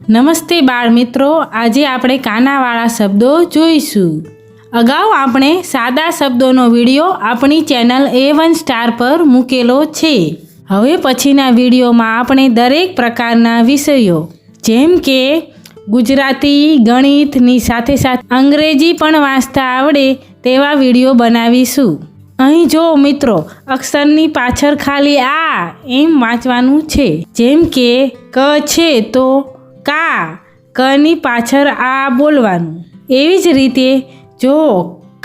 નમસ્તે બાળ મિત્રો, આજે આપણે કાનાવાળા શબ્દો જોઈશું. અગાઉ આપણે સાદા શબ્દોનો વિડીયો આપણી ચેનલ A1 સ્ટાર પર મૂકેલો છે. હવે પછીના વિડીયોમાં આપણે દરેક પ્રકારના વિષયો જેમ કે ગુજરાતી, ગણિતની સાથે સાથે અંગ્રેજી પણ વાંચતા આવડે તેવા વિડીયો બનાવીશું. અહીં જો મિત્રો, અક્ષરની પાછળ ખાલી આ એમ વાંચવાનું છે. જેમ કે ક છે તો કા, કની પાછળ આ બોલવાનું. એવી જ રીતે જો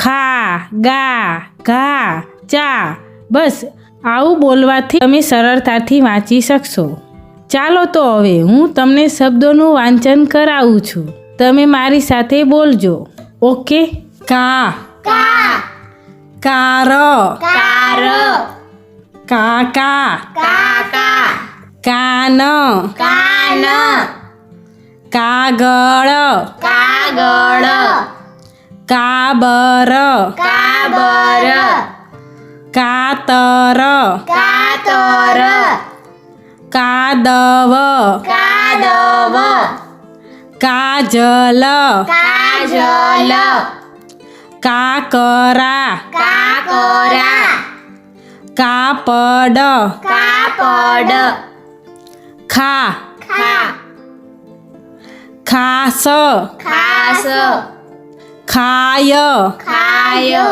ખા, ગા, ઘા, ચા, બસ આવું બોલવાથી તમે સરળતાથી વાંચી શકશો. ચાલો તો હવે હું તમને શબ્દોનું વાંચન કરાવું છું. તમે મારી સાથે બોલજો. ઓકે? કા, કા, કાર, કાર, કાકા, કાકા, કાન, કાન, કાગળ, કાગળ, કાબર, કાબર, કાતર, કાતર, કાદવ, કાદવ, કાજલ, કાજલ, કાકરા, કાકરા, કાપડ, કાપડ, ખા, ખા, ખાસ, ખાસ, ખાય, ખાય,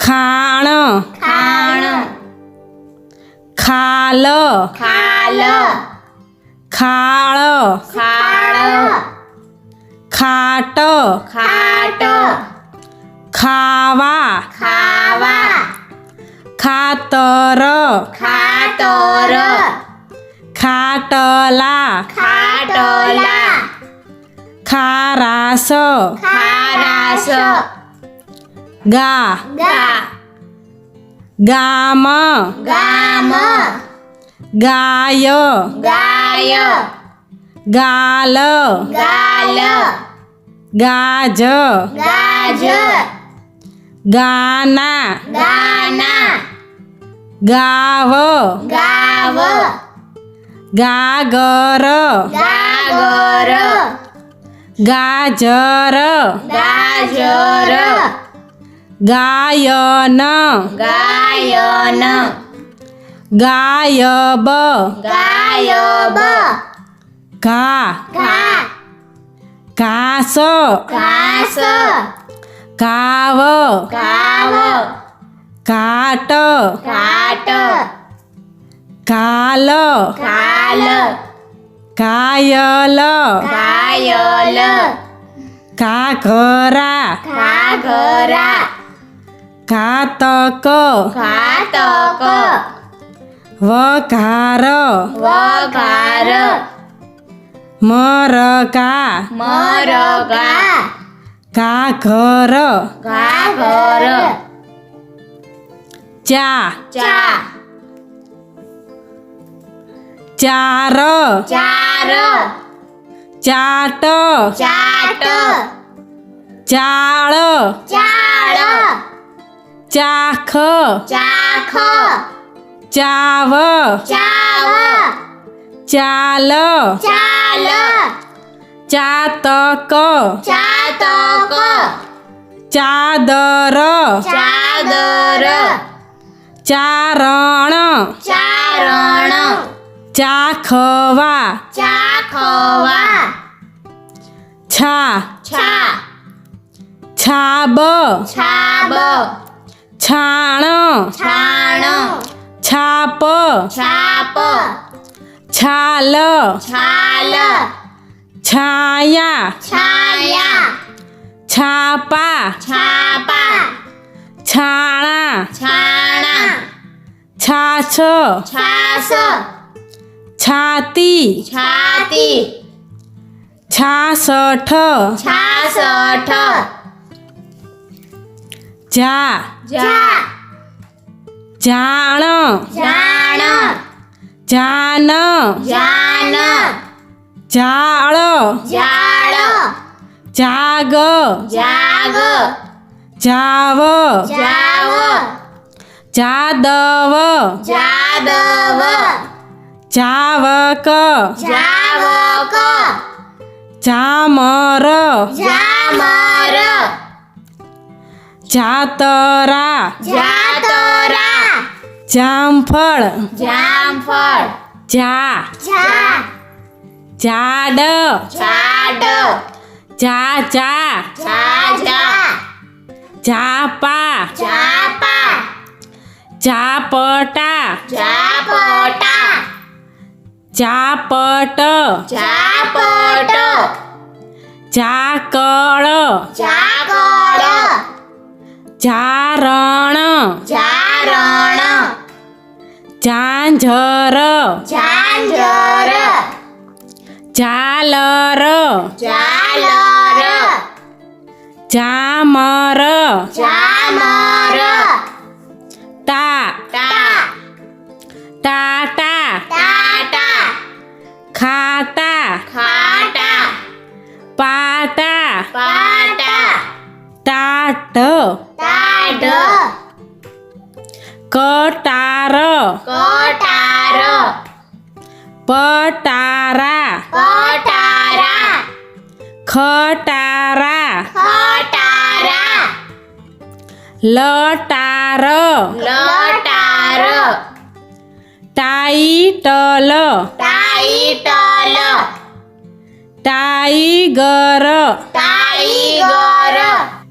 ખાણ, ખાણ, ખાલ, ખાલ, ખાળ, ખાળ, ખાટ, ખાટ, ખાવા, ખાવા, ખાતર, ખાતર, ખાટલા, ખાટલા, ખારાસ, ખારાસ, ગા, ગા, ગામ, ગામ, ગાય, ગાય, ગાલ, ગાલ, ગાજ, ગાજ, ગાના, ગાના, ગાવ, ગાવ, ગાગર, ગાગર, ગાજર, ગાજર, ગાયન, ગાયન, ગાયબ, ગાયબ, ઘા, ઘા, ઘાસ, ઘાસ, ઘાવ, ઘાવ, ઘાટ, ઘાટ, ઘાલ, ઘાલ, ઘાયલ, ઘાયલ, ઘાઘરા, ઘાઘરા, ઘાતક, ઘાતક, વઘાર, વઘાર, મરઘા, મરઘા, ઘાઘર, ઘાઘર, ચા, ચા, ચાર, ચાર, ચાટ, ચાટ, ચાળ, ચાળ, ચાખ, ચાખ, ચાવ, ચાવ, ચાલ, ચાલ, ચાતક, ચાતક, ચાદર, ચાદર, ચારણ, ચારણ, ચાખવા, ચાખવા, છા, છા, છાબ, છાબ, છાણ, છાણ, છાપ, છાપ, છાલ, છાલ, છાયા, છાયા, છાપા, છાપા, છાણા, છાણા, છાછ, છાસ, છાતી, છાતી, છાસઠ, છાસઠ, જા, જા, જાણ, જાણ, જાન, જાન, જાળ, જાળ, જાગ, જાગ, જાવ, જાવ, જાદવ, જાદવ, જાવક, જાવક, ઝામર ઝામર જાતરા જાતરા જામફળ જામફળ જા જા જાડ જાડ જાજા જાજા જાપા જાપા જાપટા જાપટા જાપટ જાપટ ઝાકળ જાકળ ઝારણ જારણ ઝાંઝર ઝાંઝર ઝાલર ઝાલર ઝામર ઝામર ટા ટા ટાટા ટાટા ખાટા ખાટા પાટા પાટા ટાટ ટાઢ કટાર કટાર પટારા પટારા ખટારા ખટારા લટાર લટાર ટાઈટલ ટાઈટલ ટાઈગર ટાઈગર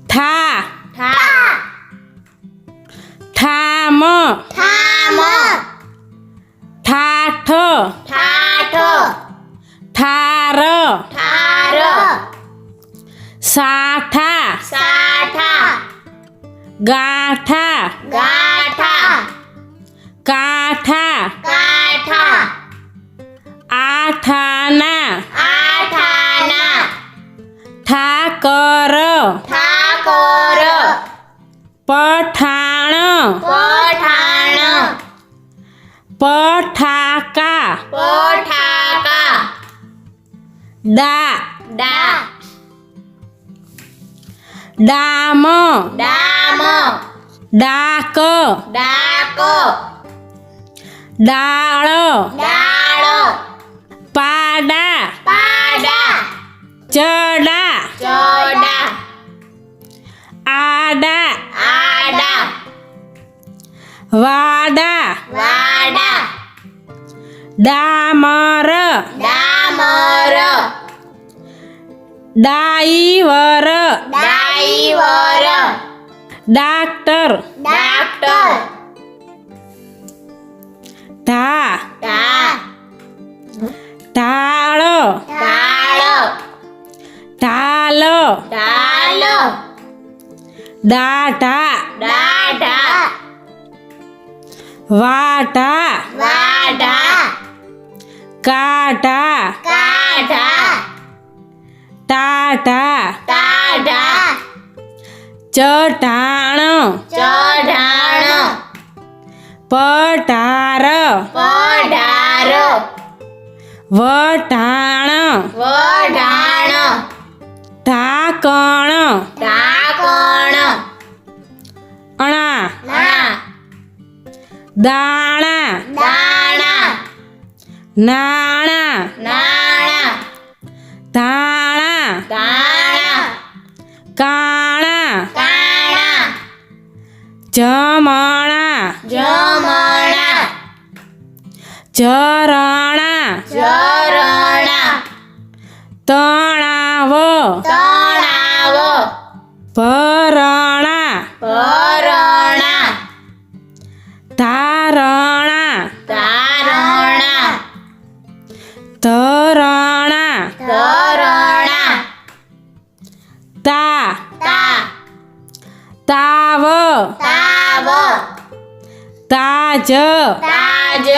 થા ઠા ઠામ ઠામ ઠાઠ ઠાઠ ઠાર ઠાર સાઠા સાઠા ગાઠા ગાઠા કાઠા કાઠા આઠાના આઠાના ઠાકર ઠાકોર પઠાણ પઠાણ પઠાકા પઠાકા ડા ડા ડામ ડામ ડાક ડાક ડાળ ડાળ પાડા પાડા ચડા ચોડા આડા આડા વાડા વાડા ડામર ડામર ડાઈવર ડાઈવર ડાક્ટર ડાક્ટર ઢા ઢા ઢાળ ઢાળ ઢાલ ઢાલ ડાઢા ડાઢા વાઢા વાઢા કાઢા કાઢા ટાઢા ટાઢા ચઢાણ ચઢાણ પઢાર પઢાર વઢાણ વઢાણ ઢાંકણ ઢાંકણ અણા ના દાણા દાણા નાણા નાણા ધાણા દાણા કાણા કાણા જમણા જમણા ઝરણા ઝરણા તણાવ તણાવ ભરણા ભરણા ધારણા ધારણા ધરણા ધરણા તા તા તાવ તાવ તાજ તાજ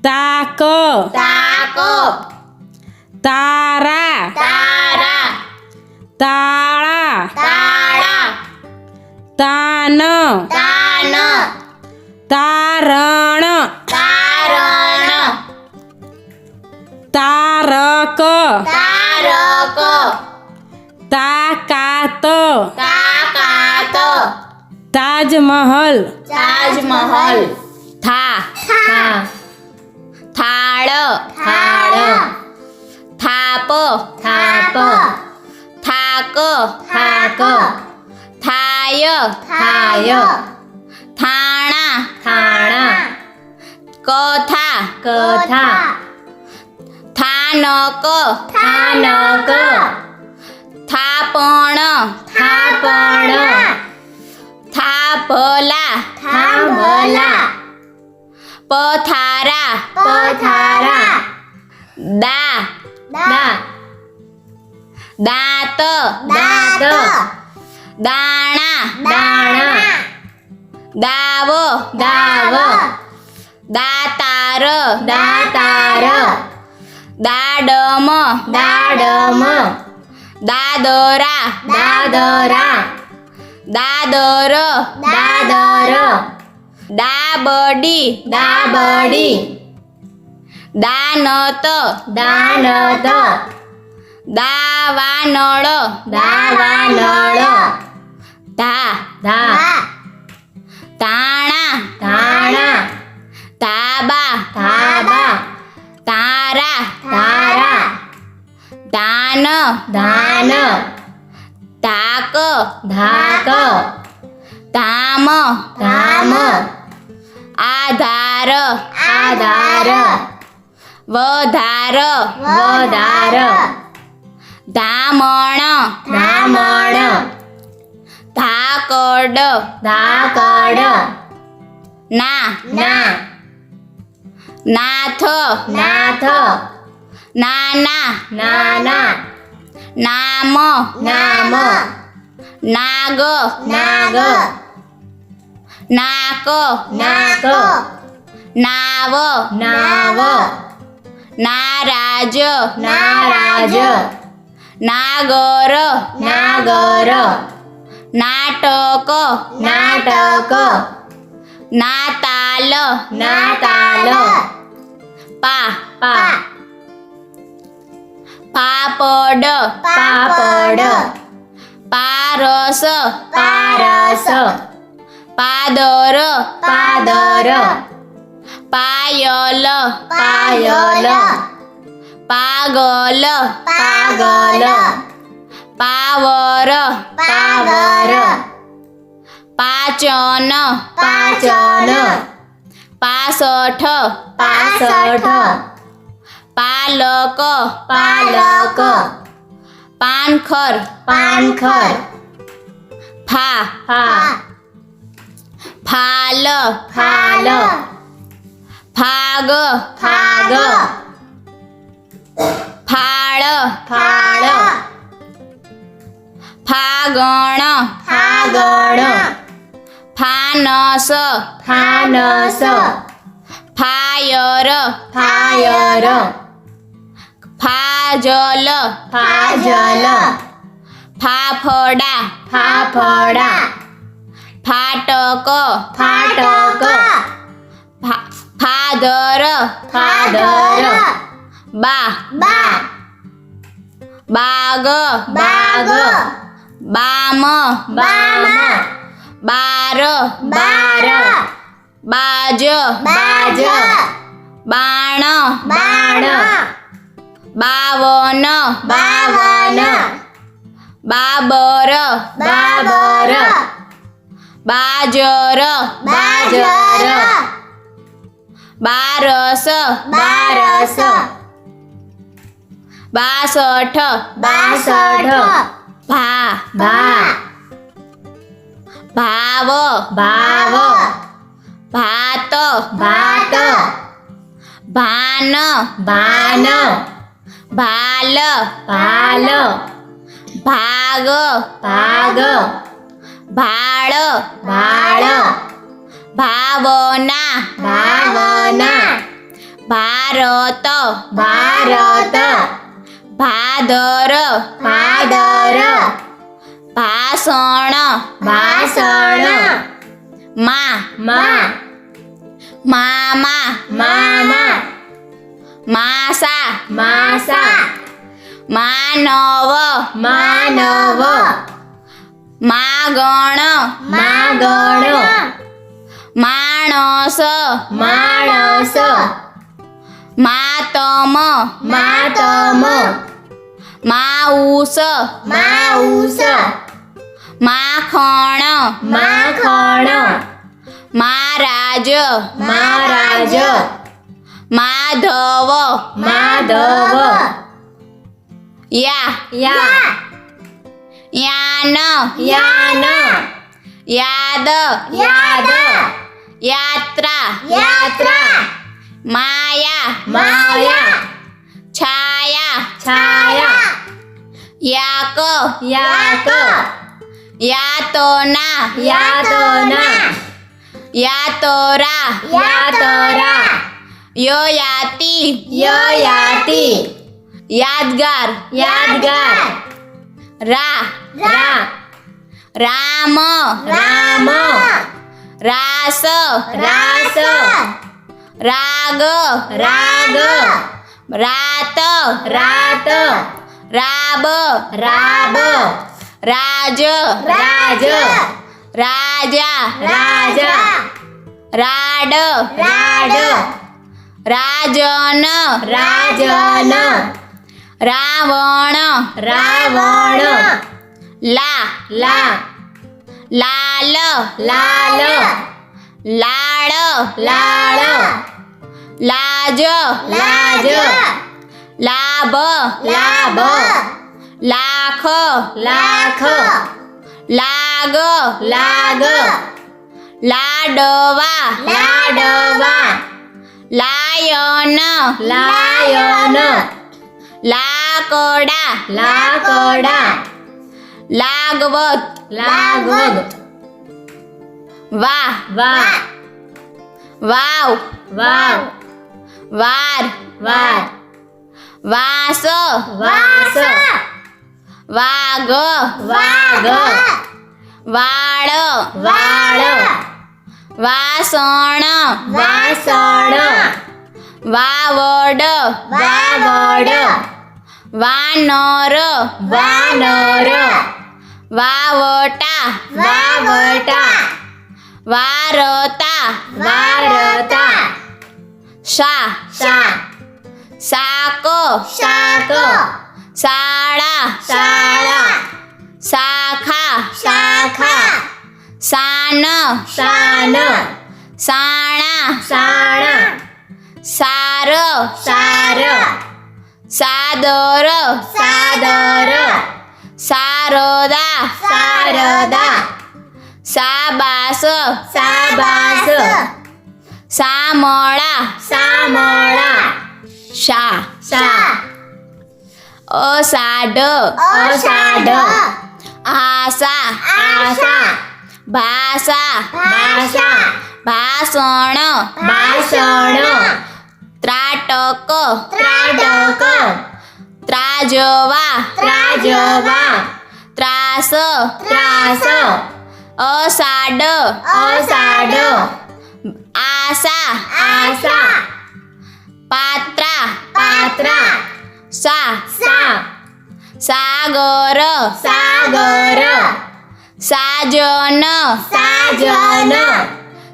તાક તાક તારા તારા તાળા તાળા તાન તાન તારણ તારણ તારક તારક તાકાત તાકાત તાજમહલ તાજમહલ થા થા થાળ થાળ થા થાપ થાપ થાક થાક થાય થાય થાણા થાણા કથા કથા થાનક થાનક થાપણ થાપણ થાભલા થાંભલા પથારા પથારા દા દા દાંત દાંત દાણા દાણા દાવ દાવ દાતાર દાતાર દાડમ દાડમ દાદરા દાદરા દાદર દાદર દાબડી દાબડી દાનત દાનત દાવાનળ દાવાનળ ધા ધા તાણા ધાણા તાબા ધાબા તારા તારા દાન ધાન ધાક ધાક ધામ ધામ આધાર આધાર વધાર વધાર ધામણ ધામણ ધાકડ ધાકડ ના ના નાથ નાથ નાના નાના નામ નામ નાગ નાગ નાક નાક નાવ નાવ નારાજ નારાજ નાગર નાગર નાટક નાટક નાતાલ નાતાલ પા પા પાપડ પાપડ પારસ પારસ પાદર પાદર પાયલ પાયલ પાગલ પાગલ પાવર પાવર પાચન પાચન પાસઠ પાસઠ પાલક પાલક પાનખર પાનખર ફા ફા ફાલ ફાલ ફાગ ફાગ ફાળ ફાળ ફાગણ ફાગણ ફાનસ ફાનસ ફાયર ફાયર ફાજલ ફાજલ ફાફડા ફાફડા ફાટક ફાટક ફાધર ફાધર બા બા બાગ બાગ બામ બામ બાર બાર બાજ બાજ બાણ બાણ બાવન બાવન બાબર બાબર બાજર બાજર બારસ બારસ બાસઠ બાસઠ ભા ભા ભાવ ભાવ ભાત ભાત ભાન ભાન ભાલ ભાલ ભાગ ભાગ ભાળ ભાળ ભાવના ભાવના ભારત ભારત ભાદર ભાદર ભાષણ ભાષણ મા મા મામા મામા માસા માસા માનવ માનવ માગણ માગણ માણસ માણસ માતમ માતમ માઉસ માઉસ માખણ માખણ મહારાજ મહારાજ માધવ માધવ યા યા યાન યાન યાદ યાદ યાત્રા યાત્રા માયા માયા છાયા છાયા યાક યાક યાતોના યાતના યાતોરા યાતરા યોયાતિ યયાતિ યાદગાર યાદગાર રા રા રામ રામ રાસ રાસ રાગ રાગ રાત રાત રાબ રાબ રાજ રાજ રાજા રાજા રાડ રાડ રાજન રાજન રાવણ રાવણ લા લા લાલ લાલ લાડ લાળ લાજ લાજ લાભ લાભ લાખ લાખ લાગ લાગ લાડવા લાડવા લાયન લાયન લાકડા લાકડા લાગવત લાગવગ વાહ વા વાવ વાવ વાર વાર વાસ વાસ વાઘ વાગ વાળ વાળ વાસણ વાસણ વાવડ વાવડ વાનર વાનર વાવટા વાવટા વારતા વારતા શા શા શાક શાક શાળા શાળા શાખા શાખા શાન શાન સાણા શાણા સાર સાર સાદર સાદર સારદા શારદા સાબાસ સાબાસ સામળા સામળા શા શા અષાઢ અષાઢ આશા આશા ભાષા ભાષા ભાષણ ભાષણ ત્રાટક ત્રાટક ત્રાજવા ત્રાજવા ત્રાસ ત્રાસ અષાઢ અષાઢ આશા આશા પાત્રા પાત્રા સા સા સાગર સાગર સાજન સાજન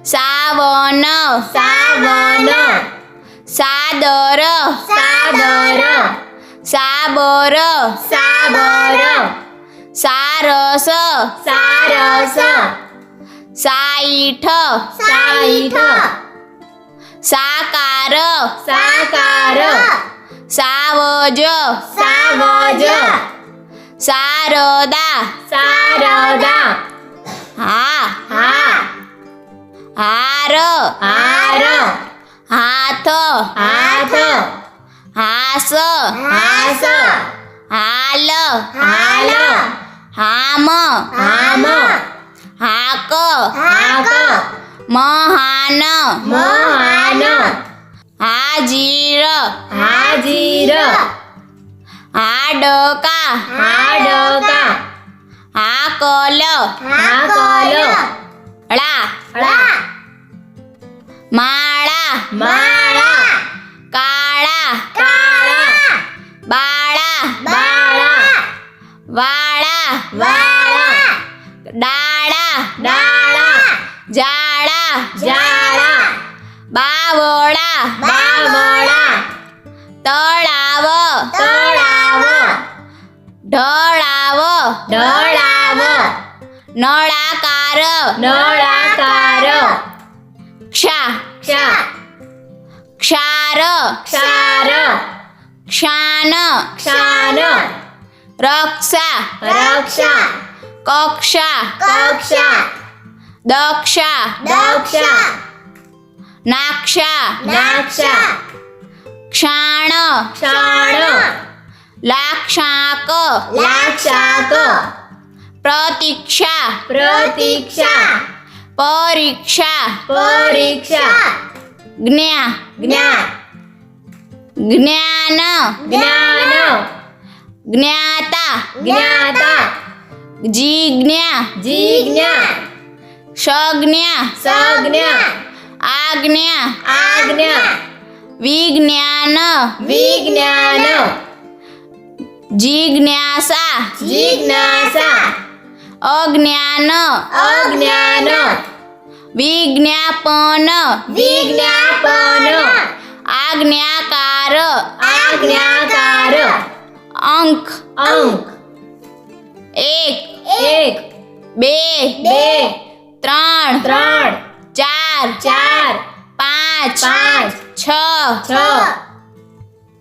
સાવન સાવન સાદર સાદર સાબર સાબર સારસ સારસ સાઈઠ સાઈઠ સાકાર સાકાર સાવજ સાવજ સારદા શારદા હા હા હાર હાર હાથ હાથ હાસ હાસ હાલ હાલ હામ હામ હાક હાક મહાન મહાન હાજીર હાજીર હાડકા હાડકા હાકલ હાકલ ળા ળા માળા માળા કાળા કાળા બાળા બાળા વાળા વાળા ડાળા ડાળા જાળા જાળા બાવળા બાવળા તળાવ તળાવ ઢળાવ ઢળાવ નળાકાર નળાકાર ક્ષા ક્ષા ક્ષાર ક્ષાર ક્ષાન ક્ષાન રક્ષા રક્ષા કક્ષા કક્ષા દક્ષા દક્ષા નાક્ષા નાક્ષા ક્ષાણ ક્ષાણ લાક્ષાક લાક્ષાક પ્રતીક્ષા પ્રતીક્ષા પરીક્ષા પરીક્ષા જ્ઞા જ્ઞા જ્ઞાન જ્ઞાન જ્ઞાતા જ્ઞાતા જીજ્ઞા જીજ્ઞા સજ્ઞા સજ્ઞા આજ્ઞા આજ્ઞા વિજ્ઞાન વિજ્ઞાન જિજ્ઞાસા જિજ્ઞાસા અજ્ઞાન અજ્ઞાન વિજ્ઞાપન વિજ્ઞાપન આજ્ઞાકાર આજ્ઞાકાર અંક અંક એક એક બે બે ત્રણ ત્રણ ચાર ચાર પાંચ પાંચ છ છ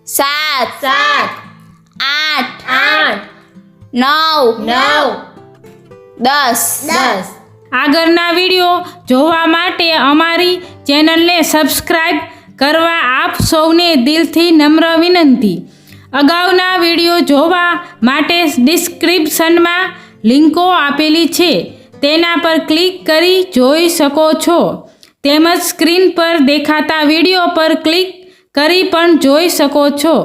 સાત સાત આઠ આઠ નવ નવ 10 દસ આગળના વિડીયો જોવા માટે અમારી ચેનલને સબસ્ક્રાઈબ કરવા આપ સૌને દિલથી નમ્ર વિનંતી. અગાઉના વિડીયો જોવા માટે ડિસ્ક્રિપ્શનમાં લિંકો આપેલી છે, તેના પર ક્લિક કરી જોઈ શકો છો. તેમજ સ્ક્રીન પર દેખાતા વિડીયો પર ક્લિક કરી પણ જોઈ શકો છો.